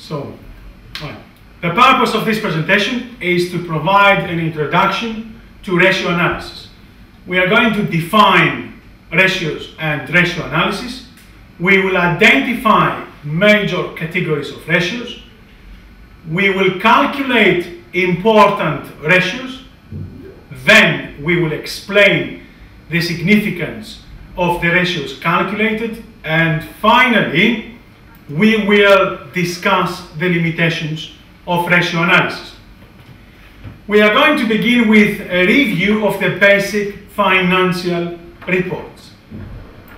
The purpose of this presentation is to provide an introduction to ratio analysis. We are going to define ratios and ratio analysis. We will identify major categories of ratios. We will calculate important ratios. Then we will explain the significance of the ratios calculated. And finally, we will discuss the limitations of ratio analysis. We are going to begin with a review of the basic financial reports.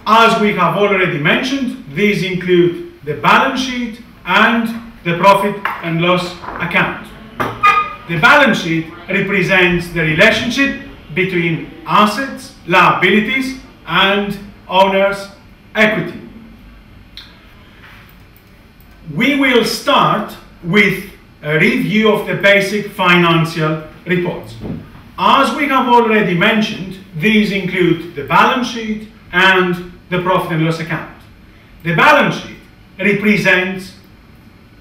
As we have already mentioned, these include the balance sheet and the profit and loss account. The balance sheet represents the relationship between assets, liabilities, and owner's equity. We will start with a review of the basic financial reports. As we have already mentioned, these include the balance sheet and the profit and loss account. The balance sheet represents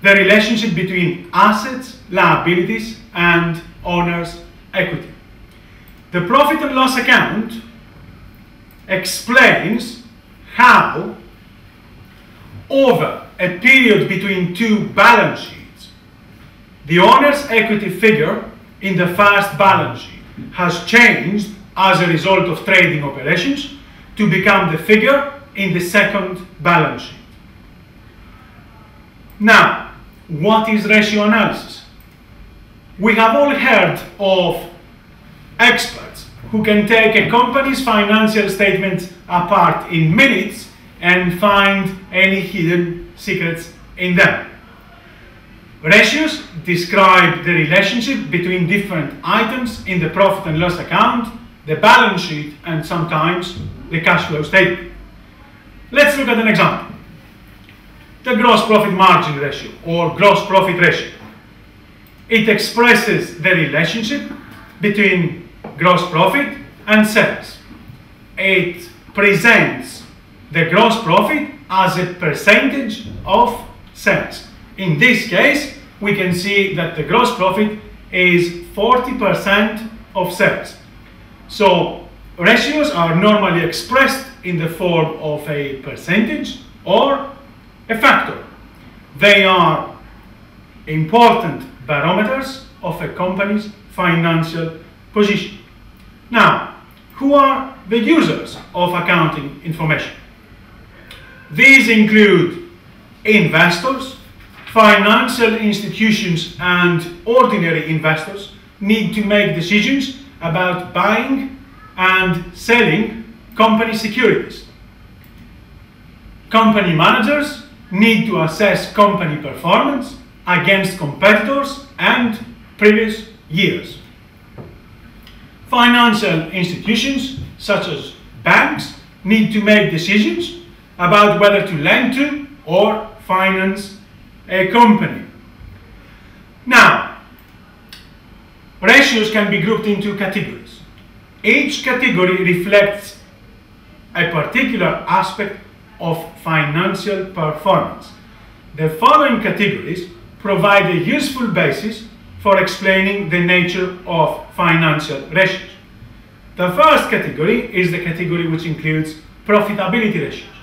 the relationship between assets, liabilities, and owner's equity. The profit and loss account explains how, over a period between two balance sheets, the owner's equity figure in the first balance sheet has changed as a result of trading operations to become the figure in the second balance sheet. Now, what is ratio analysis? We have all heard of experts who can take a company's financial statements apart in minutes and find any hidden secrets in them. Ratios describe the relationship between different items in the profit and loss account, the balance sheet, and sometimes the cash flow statement. Let's look at an example. The gross profit margin ratio, or gross profit ratio. It expresses the relationship between gross profit and sales. It presents the gross profit as a percentage of sales. In this case, we can see that the gross profit is 40% of sales. So ratios are normally expressed in the form of a percentage or a factor. They are important barometers of a company's financial position. Now, who are the users of accounting information? These include investors. Financial institutions and ordinary investors need to make decisions about buying and selling company securities. Company managers need to assess company performance against competitors and previous years. Financial institutions, such as banks, need to make decisions about whether to lend to or finance a company. Now, ratios can be grouped into categories. Each category reflects a particular aspect of financial performance. The following categories provide a useful basis for explaining the nature of financial ratios. The first category is the category which includes profitability ratios.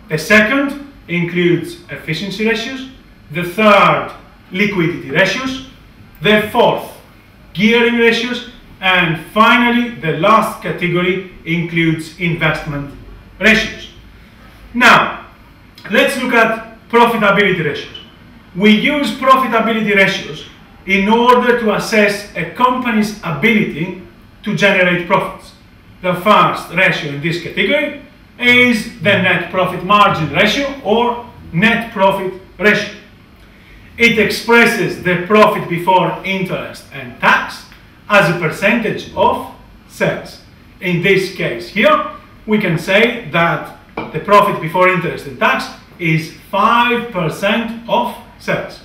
The second includes efficiency ratios. The third, liquidity ratios. The fourth, gearing ratios. And finally, the last category includes investment ratios. Now, let's look at profitability ratios. We use profitability ratios in order to assess a company's ability to generate profits. The first ratio in this category is the net profit margin ratio, or net profit ratio. It expresses the profit before interest and tax as a percentage of sales. In this case here, we can say that the profit before interest and tax is 5% of sales.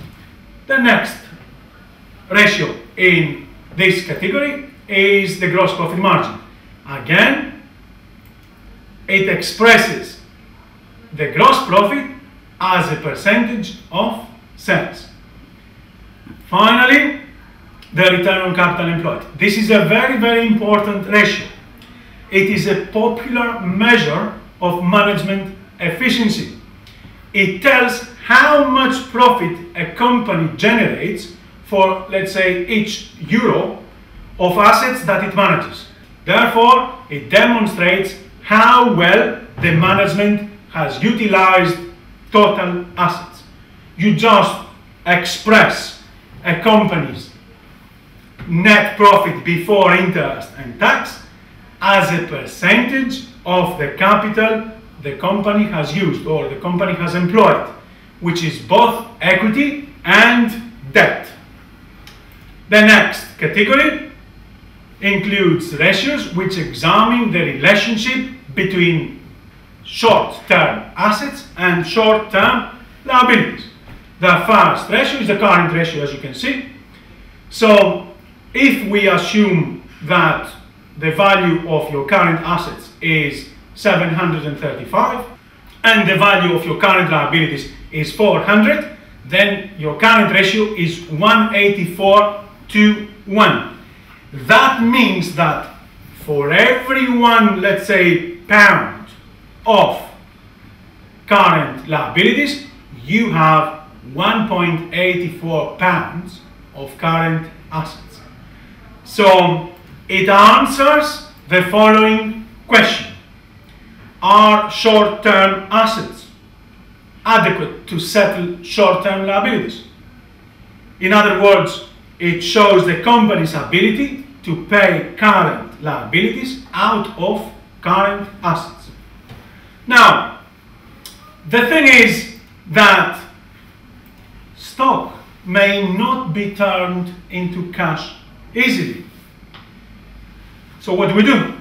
The next ratio in this category is the gross profit margin. Again, it expresses the gross profit as a percentage of sales. Finally, the return on capital employed. This is a very, very important ratio. It is a popular measure of management efficiency. It tells how much profit a company generates for, let's say, each euro of assets that it manages. Therefore, it demonstrates how well the management has utilized total assets. You just express a company's net profit before interest and tax as a percentage of the capital the company has used or the company has employed, which is both equity and debt. The next category includes ratios which examine the relationship between short-term assets and short-term liabilities. The first ratio is the current ratio, as you can see. So if we assume that the value of your current assets is 735 and the value of your current liabilities is 400, then your current ratio is 184 to 1. That means that for every one, let's say, pound of current liabilities, you have 1.84 pounds of current assets. So it answers the following question. Are short-term assets adequate to settle short-term liabilities? In other words, it shows the company's ability to pay current liabilities out of current assets. Now, the thing is that stock may not be turned into cash easily. So what do?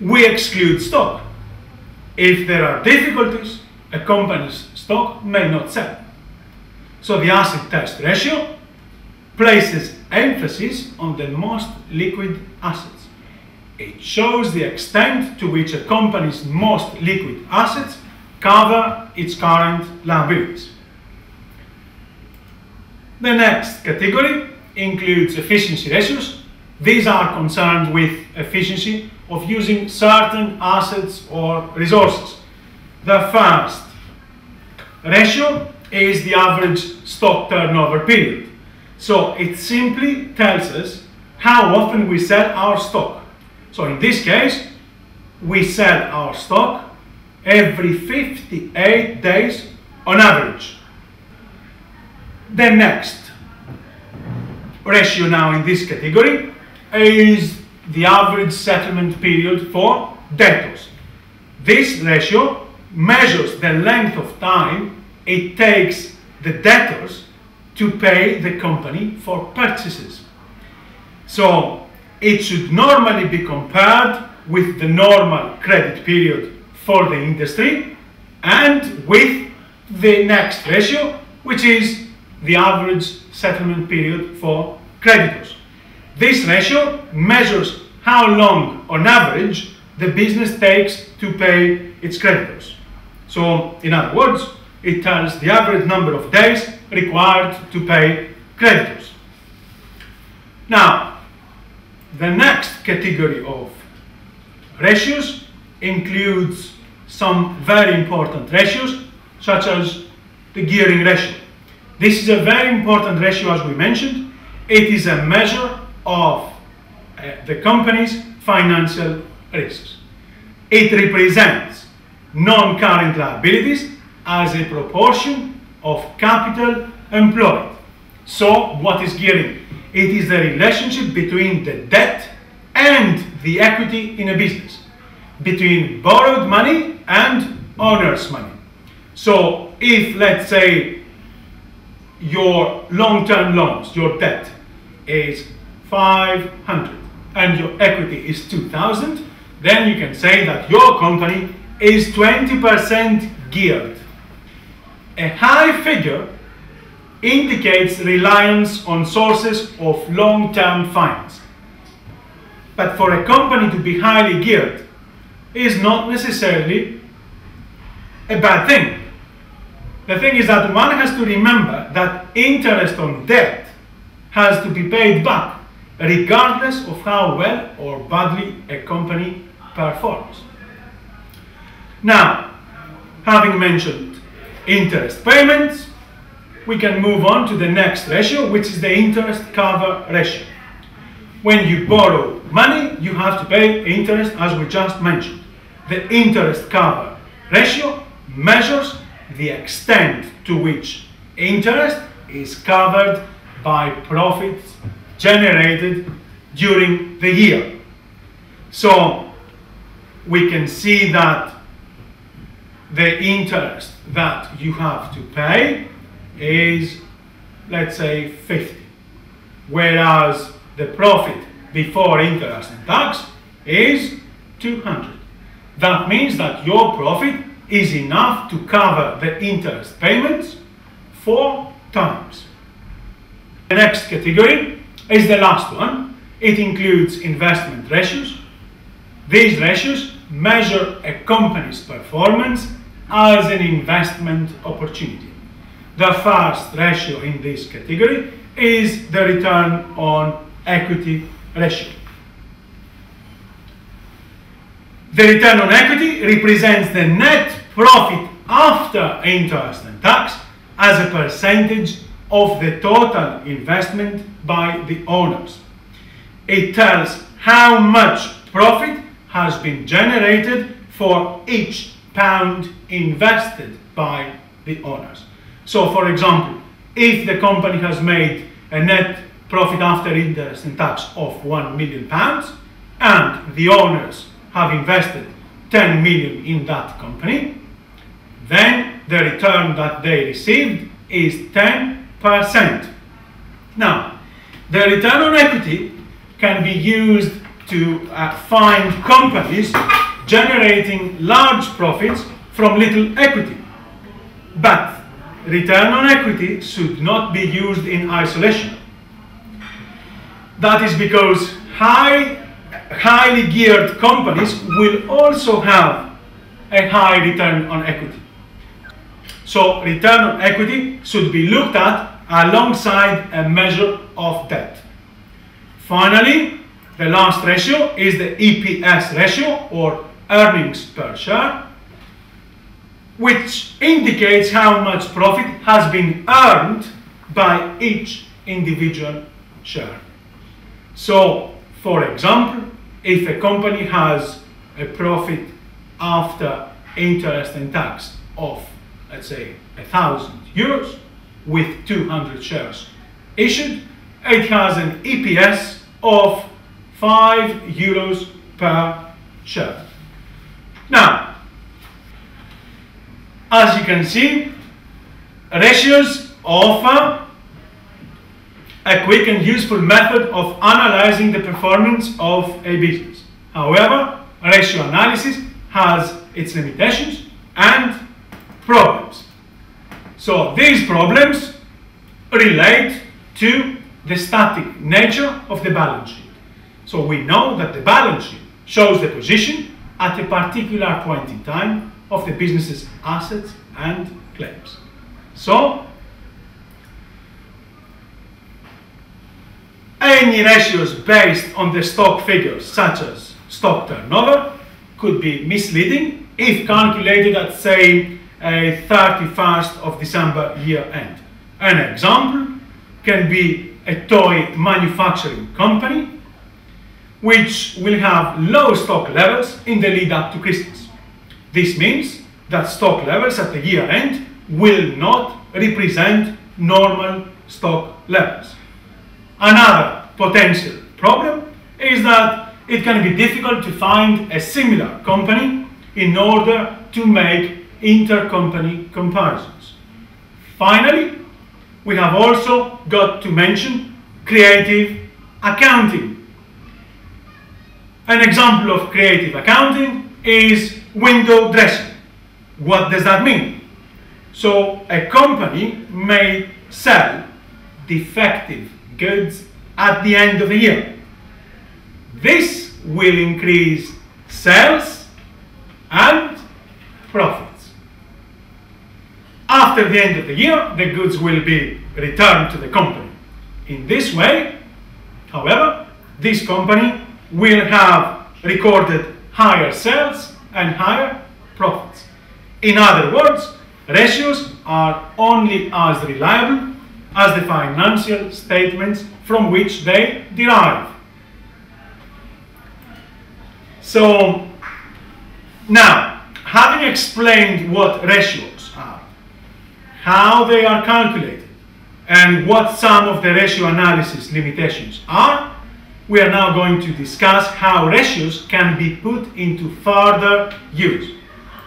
We exclude stock. If there are difficulties, a company's stock may not sell. So the acid test ratio places emphasis on the most liquid assets. It shows the extent to which a company's most liquid assets cover its current liabilities. The next category includes efficiency ratios. These are concerned with efficiency of using certain assets or resources. The first ratio is the average stock turnover period. So it simply tells us how often we sell our stock. So in this case, we sell our stock every 58 days on average. The next ratio now in this category is the average settlement period for debtors. This ratio measures the length of time it takes the debtors to pay the company for purchases. So it should normally be compared with the normal credit period for the industry and with the next ratio, which is the average settlement period for creditors. This ratio measures how long, on average, the business takes to pay its creditors. So, in other words, it tells the average number of days required to pay creditors. Now, the next category of ratios includes some very important ratios, such as the gearing ratio. This is a very important ratio, as we mentioned. It is a measure of the company's financial risks. It represents non-current liabilities as a proportion of capital employed. So, what is gearing? It is the relationship between the debt and the equity in a business, between borrowed money and owner's money. So, if, let's say, your long-term loans, your debt is 500 and your equity is 2,000, then you can say that your company is 20% geared. A high figure indicates reliance on sources of long-term finance. But for a company to be highly geared is not necessarily a bad thing. The thing is that one has to remember that interest on debt has to be paid back, regardless of how well or badly a company performs. Now, having mentioned interest payments, we can move on to the next ratio, which is the interest cover ratio. When you borrow money, you have to pay interest, as we just mentioned. The interest cover ratio measures the extent to which interest is covered by profits generated during the year. So we can see that the interest that you have to pay is, let's say, 50, whereas the profit before interest and tax is 200. That means that your profit is enough to cover the interest payments 4 times. The next category is the last one. It includes investment ratios. These ratios measure a company's performance as an investment opportunity. The first ratio in this category is the return on equity ratio. The return on equity represents the net profit after interest and tax as a percentage of the total investment by the owners. It tells how much profit has been generated for each pound invested by the owners. So, for example, if the company has made a net profit after interest and tax of £1 million and the owners have invested 10 million in that company, then the return that they received is 10%. Now, the return on equity can be used to find companies generating large profits from little equity. But return on equity should not be used in isolation. That is because highly geared companies will also have a high return on equity. So return on equity should be looked at alongside a measure of debt. Finally, the last ratio is the EPS ratio, or earnings per share, which indicates how much profit has been earned by each individual share. So, for example, if a company has a profit after interest and tax of, let's say, €1,000 with 200 shares issued, it has an EPS of €5 per share. Now, as you can see, ratios offer a quick and useful method of analyzing the performance of a business. However, ratio analysis has its limitations and problems. So these problems relate to the static nature of the balance sheet. So we know that the balance sheet shows the position at a particular point in time of the business's assets and claims. So any ratios based on the stock figures, such as stock turnover, could be misleading if calculated at, say, a 31st of December year end. An example can be a toy manufacturing company which will have low stock levels in the lead up to Christmas. This means that stock levels at the year end will not represent normal stock levels. Another potential problem is that it can be difficult to find a similar company in order to make intercompany comparisons. Finally, we have also got to mention creative accounting. An example of creative accounting is window dressing. What does that mean? So a company may sell defective goods at the end of the year. This will increase sales and profits. After the end of the year, the goods will be returned to the company. In this way, however, this company will have recorded higher sales and higher profits. In other words, ratios are only as reliable as the financial statements from which they derive. So, now, having explained what ratios are, how they are calculated, and what some of the ratio analysis limitations are, we are now going to discuss how ratios can be put into further use.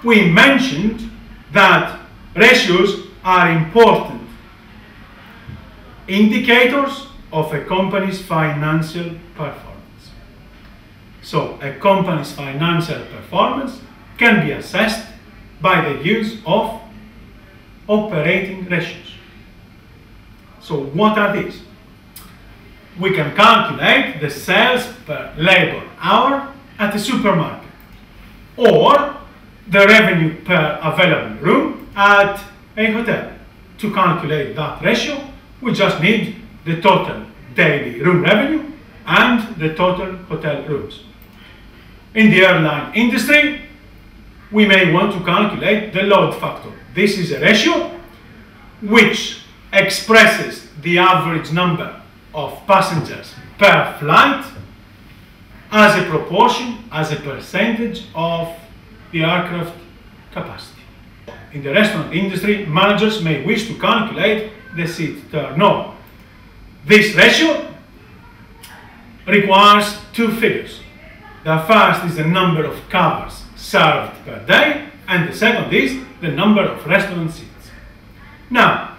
We mentioned that ratios are important indicators of a company's financial performance. So, a company's financial performance can be assessed by the use of operating ratios. So, what are these? We can calculate the sales per labor hour at a supermarket, or the revenue per available room at a hotel. To calculate that ratio, we just need the total daily room revenue and the total hotel rooms. In the airline industry, we may want to calculate the load factor. This is a ratio which expresses the average number of passengers per flight as a proportion, as a percentage of the aircraft capacity. In the restaurant industry, managers may wish to calculate the seat turnover. This ratio requires two figures. The first is the number of covers served per day, and the second is the number of restaurant seats. Now,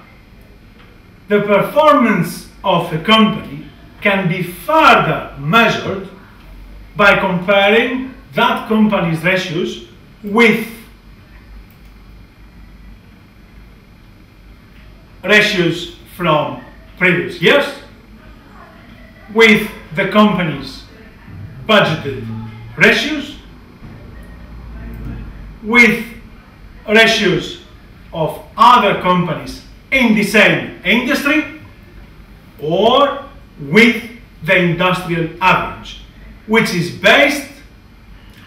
the performance of a company can be further measured by comparing that company's ratios with ratios from previous years, with the company's budgeted ratios, with ratios of other companies in the same industry, or with the industrial average, which is based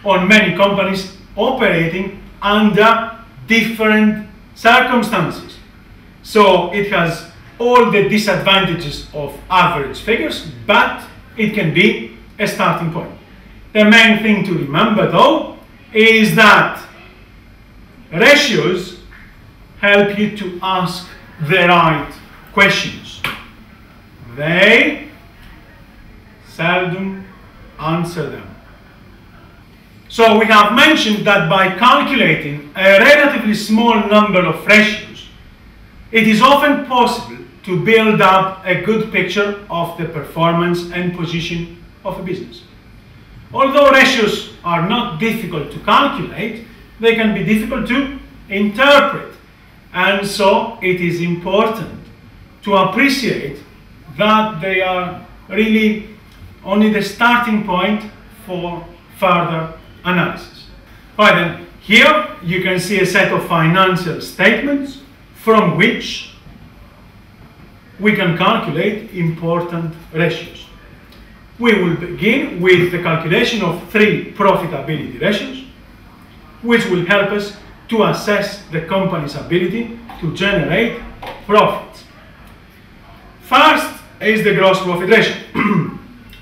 on many companies operating under different circumstances. So it has all the disadvantages of average figures, but it can be a starting point. The main thing to remember, though, is that ratios help you to ask the right questions. They seldom answer them. So we have mentioned that by calculating a relatively small number of ratios, it is often possible to build up a good picture of the performance and position of a business. Although ratios are not difficult to calculate, they can be difficult to interpret. And so it is important to appreciate that they are really only the starting point for further analysis. All right, then, here you can see a set of financial statements from which we can calculate important ratios. We will begin with the calculation of 3 profitability ratios, which will help us to assess the company's ability to generate profits. First is the gross profit ratio.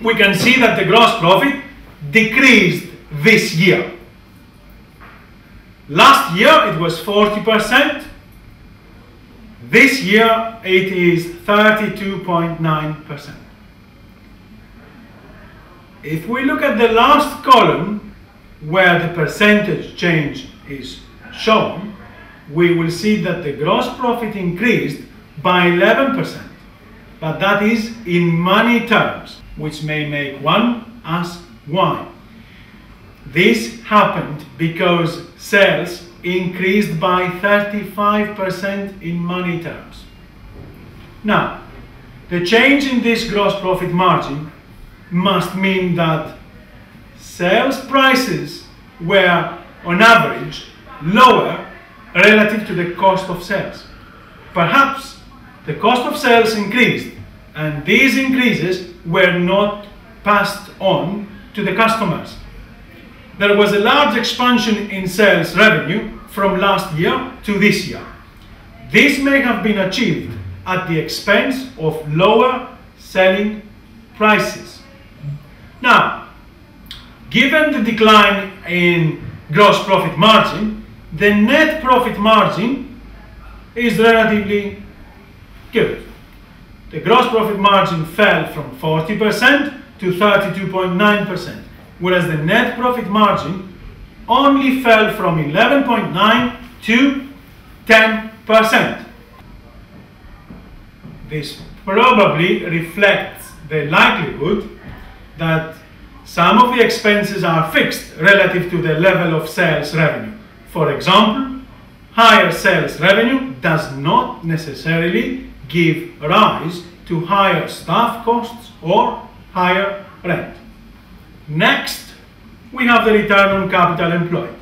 We can see that the gross profit decreased this year. Last year it was 40%. This year it is 32.9%. If we look at the last column, where the percentage change is shown, we will see that the gross profit increased by 11%. But that is in money terms, which may make one ask why. This happened because sales increased by 35% in money terms. Now, the change in this gross profit margin must mean that sales prices were, on average, lower relative to the cost of sales. Perhaps the cost of sales increased, and these increases were not passed on to the customers. There was a large expansion in sales revenue from last year to this year. This may have been achieved at the expense of lower selling prices. Now, given the decline in gross profit margin, the net profit margin is relatively good. The gross profit margin fell from 40% to 32.9%, whereas the net profit margin only fell from 11.9% to 10%. This probably reflects the likelihood that some of the expenses are fixed relative to the level of sales revenue. For example, higher sales revenue does not necessarily give rise to higher staff costs or higher rent. Next, we have the return on capital employed.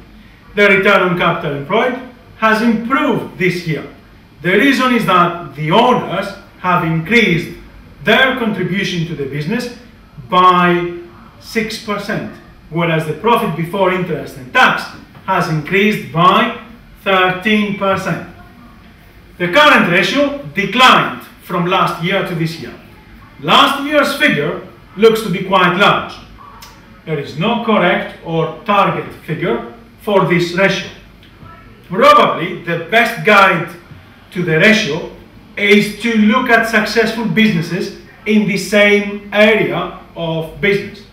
The return on capital employed has improved this year. The reason is that the owners have increased their contribution to the business by 6%, whereas the profit before interest and tax has increased by 13%. The current ratio declined from last year to this year. Last year's figure looks to be quite large. There is no correct or target figure for this ratio. Probably the best guide to the ratio is to look at successful businesses in the same area of business.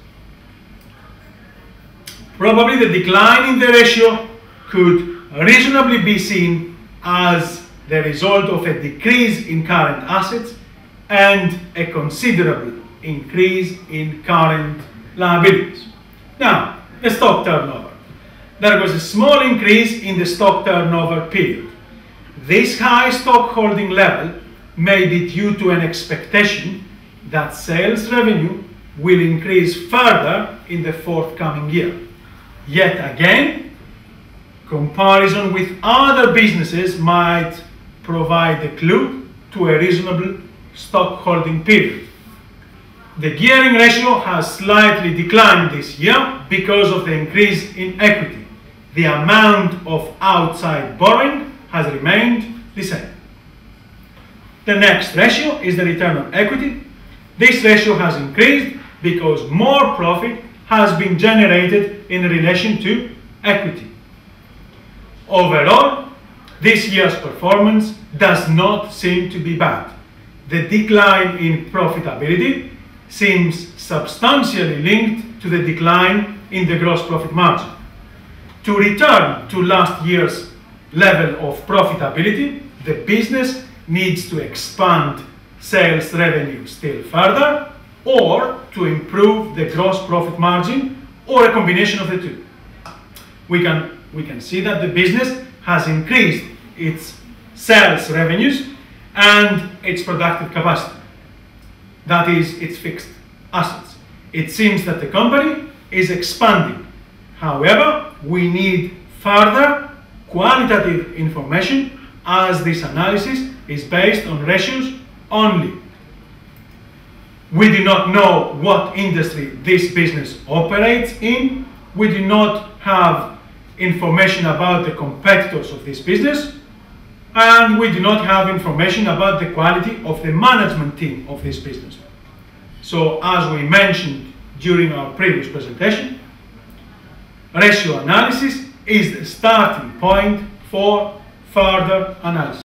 Probably the decline in the ratio could reasonably be seen as the result of a decrease in current assets and a considerable increase in current liabilities. Now, the stock turnover. There was a small increase in the stock turnover period. This high stock holding level may be due to an expectation that sales revenue will increase further in the forthcoming year. Yet again, comparison with other businesses might provide a clue to a reasonable stock holding period. The gearing ratio has slightly declined this year because of the increase in equity. The amount of outside borrowing has remained the same. The next ratio is the return on equity. This ratio has increased because more profit has been generated in relation to equity. Overall, this year's performance does not seem to be bad. The decline in profitability seems substantially linked to the decline in the gross profit margin. To return to last year's level of profitability, the business needs to expand sales revenue still further, or to improve the gross profit margin, or a combination of the two. We can see that the business has increased its sales revenues and its productive capacity. That is, its fixed assets. It seems that the company is expanding. However, we need further qualitative information, as this analysis is based on ratios only. We do not know what industry this business operates in. We do not have information about the competitors of this business, and we do not have information about the quality of the management team of this business. So, as we mentioned during our previous presentation, ratio analysis is the starting point for further analysis.